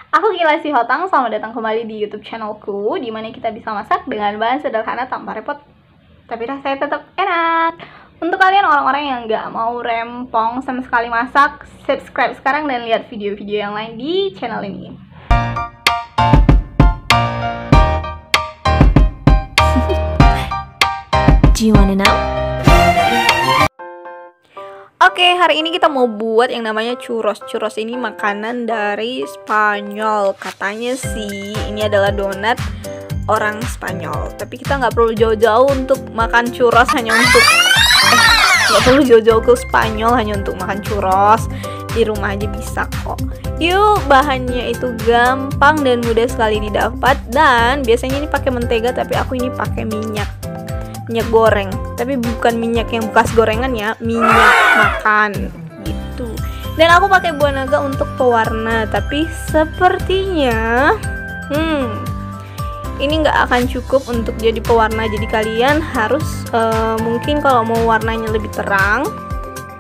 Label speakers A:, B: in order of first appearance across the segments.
A: Aku Gila Si Hotang, selamat datang kembali di YouTube channelku, di mana kita bisa masak dengan bahan sederhana tanpa repot, tapi rasanya tetap enak. Untuk kalian orang-orang yang nggak mau rempong sama sekali masak, subscribe sekarang dan lihat video-video yang lain di channel ini.
B: Do you wanna know?
A: Oke, hari ini kita mau buat yang namanya churros. Churros ini makanan dari Spanyol. Katanya sih ini adalah donat orang Spanyol. Tapi kita nggak perlu jauh-jauh untuk makan churros hanya untuk nggak perlu jauh-jauh ke Spanyol hanya untuk makan churros. Di rumah aja bisa kok. Yuk, bahannya itu gampang dan mudah sekali didapat. Dan biasanya ini pakai mentega, tapi aku ini pakai minyak goreng, tapi bukan minyak yang bekas gorengan ya, minyak makan gitu. Dan aku pakai buah naga untuk pewarna, tapi sepertinya ini nggak akan cukup untuk jadi pewarna. Jadi kalian harus mungkin kalau mau warnanya lebih terang,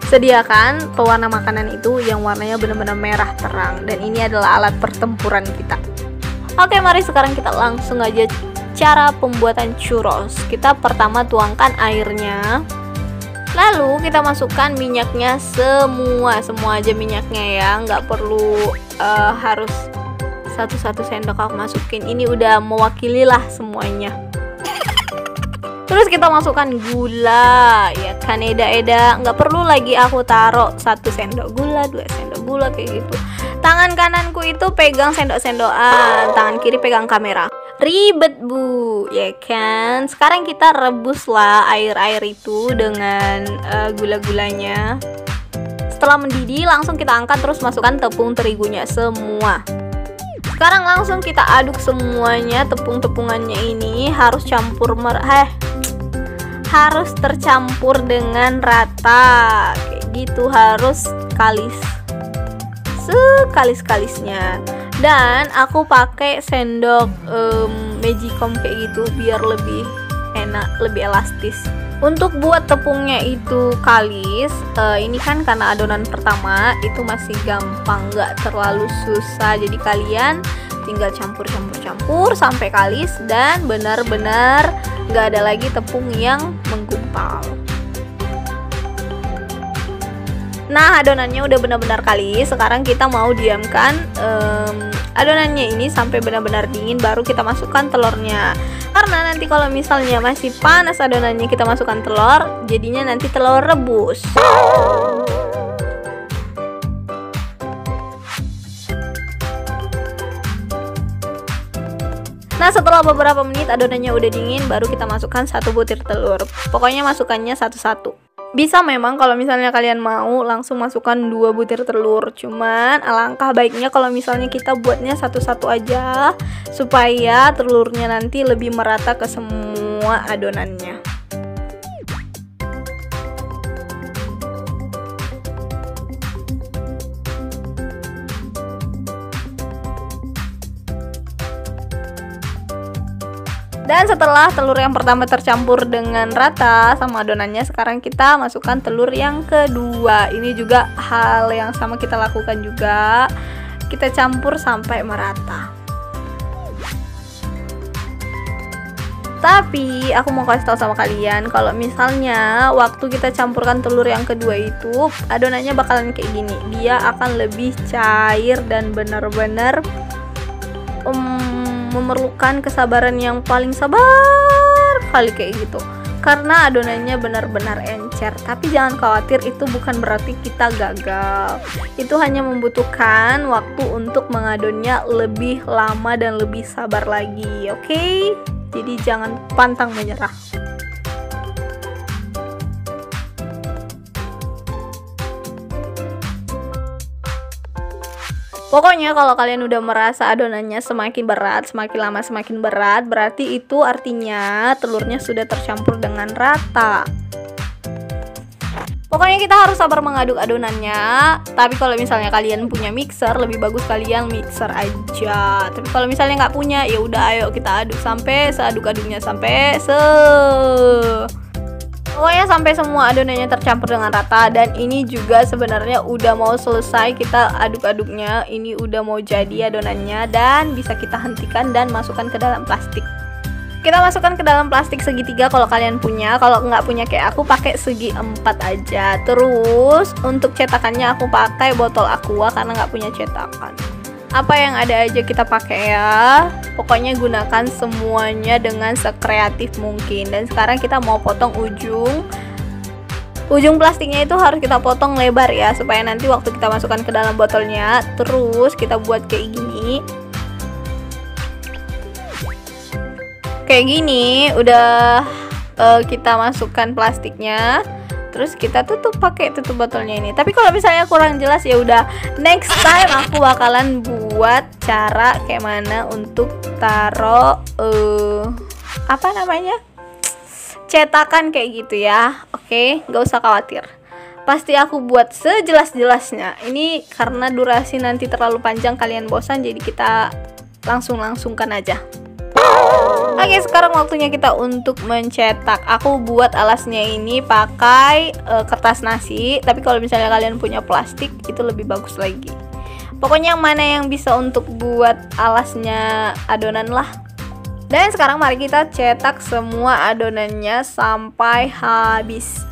A: sediakan pewarna makanan itu yang warnanya benar-benar merah terang. Dan ini adalah alat pertempuran kita. Oke, mari sekarang kita langsung aja cara pembuatan churros. Kita pertama tuangkan airnya, lalu kita masukkan minyaknya semua aja minyaknya ya, nggak perlu harus satu-satu sendok aku masukin. Ini udah mewakili lah semuanya. Terus kita masukkan gula, ya kan, eda-eda, nggak perlu lagi aku taruh 1 sendok gula, 2 sendok gula kayak gitu. Tangan kananku itu pegang sendok-sendokan, tangan kiri pegang kamera. Ribet bu, ya kan. Sekarang kita rebuslah air itu dengan gula-gulanya. Setelah mendidih langsung kita angkat, terus masukkan tepung terigunya semua. Sekarang langsung kita aduk semuanya. Tepung-tepungannya ini harus harus tercampur dengan rata kayak gitu, harus sekalis-kalisnya. Dan aku pakai sendok magicom kayak gitu biar lebih enak, lebih elastis. Untuk buat tepungnya itu kalis, ini kan karena adonan pertama itu masih gampang, nggak terlalu susah. Jadi kalian tinggal campur sampai kalis dan benar-benar nggak ada lagi tepung yang menggumpal. Nah, adonannya udah benar-benar kalis. Sekarang kita mau diamkan adonannya ini sampai benar-benar dingin, baru kita masukkan telurnya. Karena nanti kalau misalnya masih panas adonannya kita masukkan telur, jadinya nanti telur rebus. Nah, setelah beberapa menit adonannya udah dingin, baru kita masukkan 1 butir telur. Pokoknya masukannya satu-satu. Bisa memang kalau misalnya kalian mau langsung masukkan 2 butir telur. Cuman alangkah baiknya kalau misalnya kita buatnya satu-satu aja, supaya telurnya nanti lebih merata ke semua adonannya. Dan setelah telur yang pertama tercampur dengan rata sama adonannya, sekarang kita masukkan telur yang kedua. Ini juga hal yang sama kita lakukan juga. Kita campur sampai merata. Tapi aku mau kasih tahu sama kalian, kalau misalnya waktu kita campurkan telur yang kedua itu, adonannya bakalan kayak gini. Dia akan lebih cair dan benar-benar memerlukan kesabaran yang paling sabar kali kayak gitu, karena adonannya benar-benar encer. Tapi jangan khawatir, itu bukan berarti kita gagal. Itu hanya membutuhkan waktu untuk mengadonnya lebih lama dan lebih sabar lagi, oke? Jadi jangan pantang menyerah. Pokoknya kalau kalian udah merasa adonannya semakin berat, semakin lama semakin berat, berarti itu artinya telurnya sudah tercampur dengan rata. Pokoknya kita harus sabar mengaduk adonannya. Tapi kalau misalnya kalian punya mixer, lebih bagus kalian mixer aja. Tapi kalau misalnya nggak punya, ya udah ayo kita aduk sampai seaduk-aduknya sampai Pokoknya sampai semua adonannya tercampur dengan rata. Dan ini juga sebenarnya udah mau selesai, kita aduk-aduknya. Ini udah mau jadi adonannya dan bisa kita hentikan dan masukkan ke dalam plastik. Kita masukkan ke dalam plastik segitiga kalau kalian punya. Kalau nggak punya kayak aku, pakai segi 4 aja. Terus untuk cetakannya aku pakai botol aqua karena nggak punya cetakan. Apa yang ada aja kita pakai ya. Pokoknya gunakan semuanya dengan sekreatif mungkin. Dan sekarang kita mau potong ujung plastiknya itu harus kita potong lebar ya, supaya nanti waktu kita masukkan ke dalam botolnya, terus kita buat kayak gini. Kayak gini udah kita masukkan plastiknya. Terus kita tutup pakai tutup botolnya ini. Tapi kalau misalnya kurang jelas ya udah, next time aku bakalan buat cara kayak mana untuk taruh apa namanya, cetakan kayak gitu ya. Oke, nggak usah khawatir, pasti aku buat sejelas-jelasnya. Ini karena durasi nanti terlalu panjang kalian bosan, jadi kita langsungkan aja. Oke, sekarang waktunya kita untuk mencetak. Aku buat alasnya ini pakai kertas nasi, tapi kalau misalnya kalian punya plastik itu lebih bagus lagi. Pokoknya yang mana yang bisa untuk buat alasnya adonan lah. Dan sekarang mari kita cetak semua adonannya sampai habis.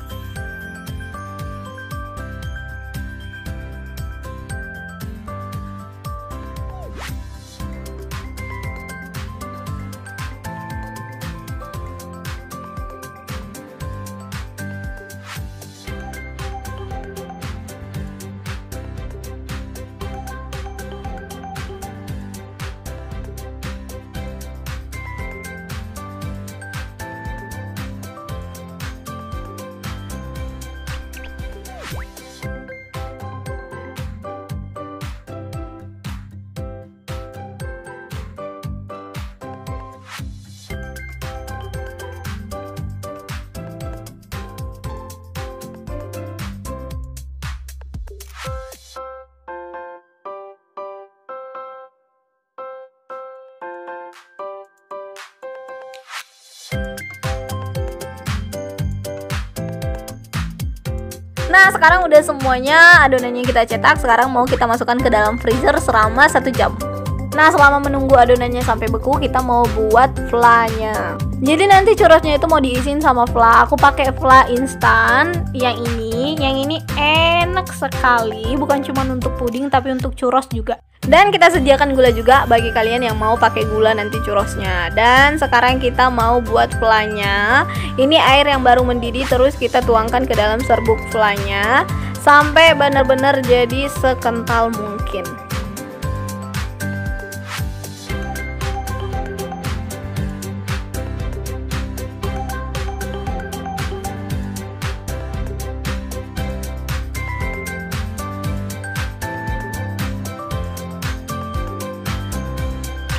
A: Nah, sekarang udah semuanya adonannya kita cetak. Sekarang mau kita masukkan ke dalam freezer selama 1 jam. Nah, selama menunggu adonannya sampai beku, kita mau buat flanya. Jadi nanti churrosnya itu mau diisiin sama fla. Aku pakai fla instan yang ini. Yang ini enak sekali, bukan cuma untuk puding tapi untuk churros juga. Dan kita sediakan gula juga bagi kalian yang mau pakai gula nanti churrosnya. Dan sekarang kita mau buat flanya. Ini air yang baru mendidih, terus kita tuangkan ke dalam serbuk flanya sampai benar-benar jadi sekental mungkin.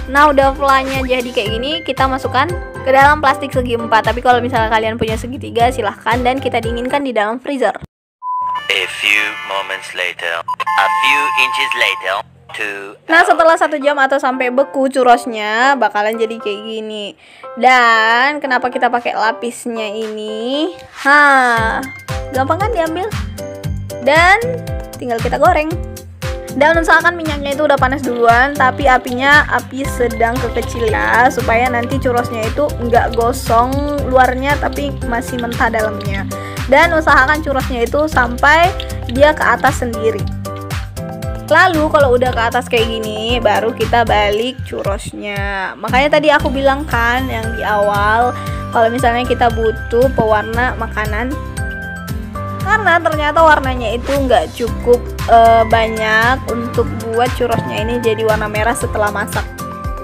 A: Nah, udah flanya jadi kayak gini, kita masukkan ke dalam plastik segi 4. Tapi kalau misalnya kalian punya segitiga silahkan, dan kita dinginkan di dalam freezer.
B: A few moments later, a few inches later.
A: Nah, setelah 1 jam atau sampai beku churrosnya bakalan jadi kayak gini. Dan kenapa kita pakai lapisnya ini? Gampang kan diambil. Dan tinggal kita goreng. Dan usahakan minyaknya itu udah panas duluan, tapi apinya api sedang ke kecil ya, supaya nanti churrosnya itu nggak gosong luarnya tapi masih mentah dalamnya. Dan usahakan churrosnya itu sampai dia ke atas sendiri. Lalu kalau udah ke atas kayak gini, baru kita balik churrosnya. Makanya tadi aku bilang kan yang di awal, kalau misalnya kita butuh pewarna makanan, karena ternyata warnanya itu nggak cukup banyak untuk buat churrosnya ini jadi warna merah setelah masak.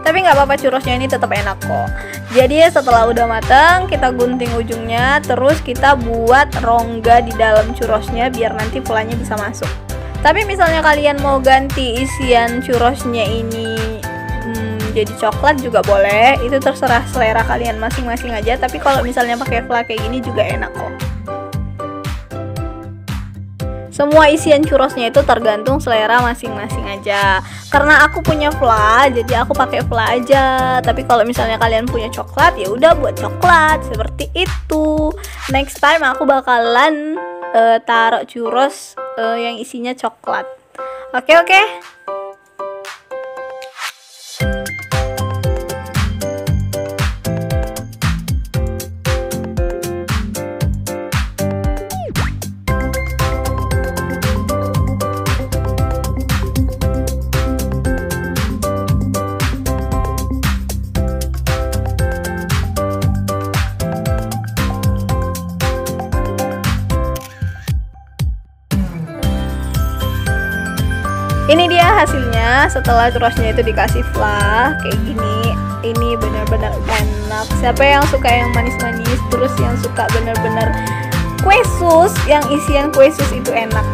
A: Tapi nggak apa-apa, churrosnya ini tetap enak kok. Jadi setelah udah matang, kita gunting ujungnya, terus kita buat rongga di dalam churrosnya biar nanti flanya bisa masuk. Tapi misalnya kalian mau ganti isian churrosnya ini jadi coklat juga boleh, itu terserah selera kalian masing-masing aja. Tapi kalau misalnya pakai fla kayak gini juga enak kok. Semua isian churrosnya itu tergantung selera masing-masing aja. Karena aku punya fla, jadi aku pakai fla aja. Tapi kalau misalnya kalian punya coklat, ya udah buat coklat seperti itu. Next time aku bakalan taruh churros yang isinya coklat. Oke. Ini dia hasilnya setelah churrosnya itu dikasih fla kayak gini. Ini benar-benar enak. Siapa yang suka yang manis-manis, terus yang suka benar-benar kue sus, yang isian kue sus itu enak.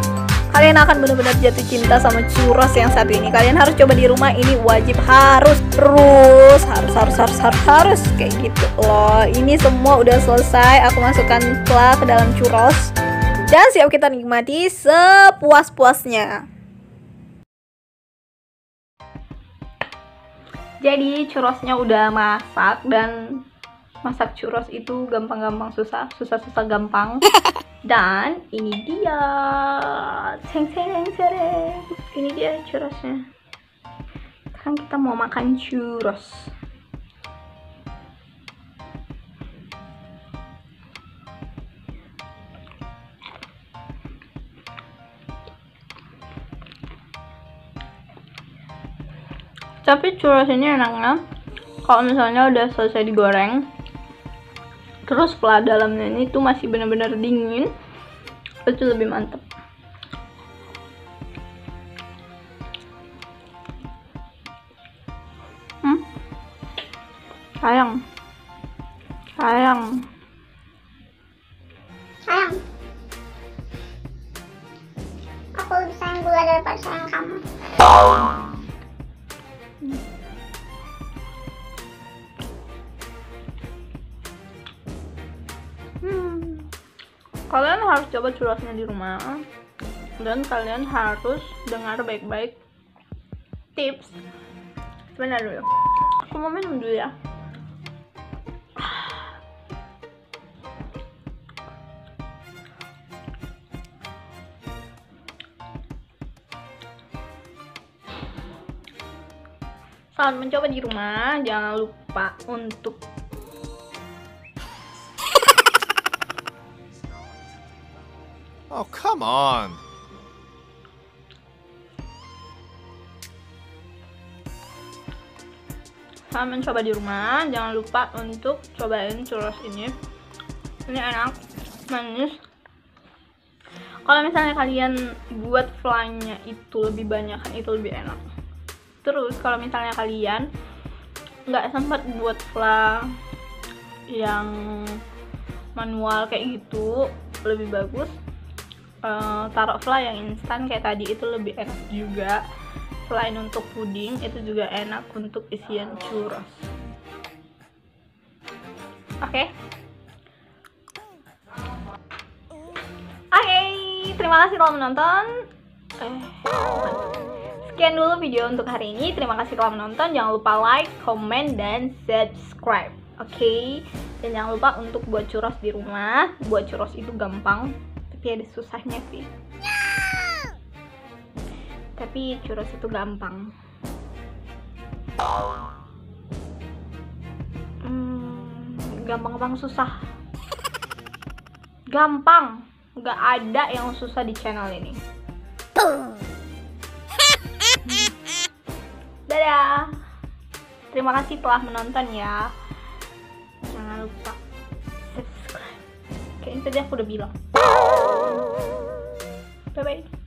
A: Kalian akan benar-benar jatuh cinta sama churros yang satu ini. Kalian harus coba di rumah, ini wajib harus kayak gitu loh. Ini semua udah selesai. Aku masukkan fla ke dalam churros dan siap kita nikmati sepuas-puasnya. Jadi churrosnya udah masak, dan masak churros itu gampang-gampang susah gampang. Dan ini dia, ini dia churrosnya. Sekarang kita mau makan churros. Tapi churros ini enaknya kalau misalnya udah selesai digoreng, terus fla dalamnya ini tuh masih benar-benar dingin, itu lebih mantep. Sayang.
C: Aku lebih sayang gula daripada sayang kamu.
A: Kalian harus coba churrosnya di rumah, dan kalian harus dengar baik-baik tips. Sebentar dulu, aku mau minum dulu ya. Selamat mencoba di rumah, jangan lupa untuk
D: Oh, come on.
A: Selamat mencoba di rumah, jangan lupa untuk cobain churros ini. Ini enak, manis. Kalau misalnya kalian buat flanya itu lebih banyak, kan itu lebih enak. Terus kalau misalnya kalian nggak sempat buat fla yang manual kayak gitu, lebih bagus taruh fla yang instan kayak tadi, itu lebih enak juga. Selain untuk puding, itu juga enak untuk isian churros. Oke, terima kasih telah menonton. Sekian dulu video untuk hari ini. Terima kasih telah menonton. Jangan lupa like, comment, dan subscribe. Oke. Dan jangan lupa untuk buat churros di rumah. Buat churros itu gampang, tapi ada susahnya sih. Tapi churros itu gampang. Gampang susah. Gampang. Gak ada yang susah di channel ini. Dadah. Terima kasih telah menonton ya. Jangan lupa subscribe. Kayaknya tadi aku udah bilang. Bye bye.